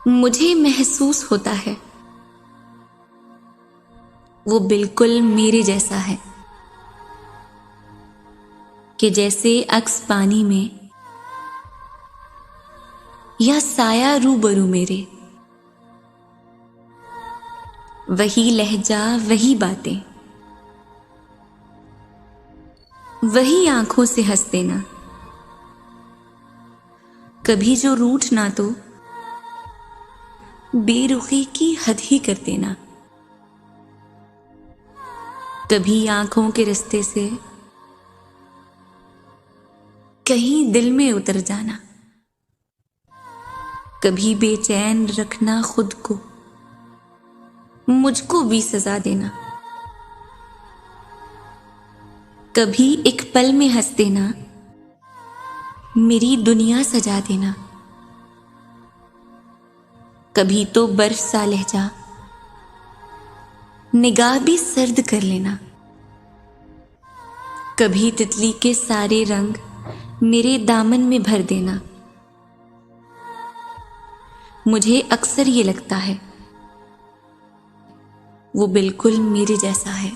मुझे महसूस होता है वो बिल्कुल मेरे जैसा है, कि जैसे अक्स पानी में या साया रूबरू मेरे, वही लहजा, वही बातें, वही आंखों से हंस देना, कभी जो रूठ ना तो बेरुखी की हद ही कर देना, कभी आंखों के रिश्ते से कहीं दिल में उतर जाना, कभी बेचैन रखना खुद को, मुझको भी सजा देना, कभी एक पल में हंस देना, मेरी दुनिया सजा देना, कभी तो बर्फ सा लहजा, निगाह भी सर्द कर लेना, कभी तितली के सारे रंग मेरे दामन में भर देना। मुझे अक्सर ये लगता है वो बिल्कुल मेरे जैसा है।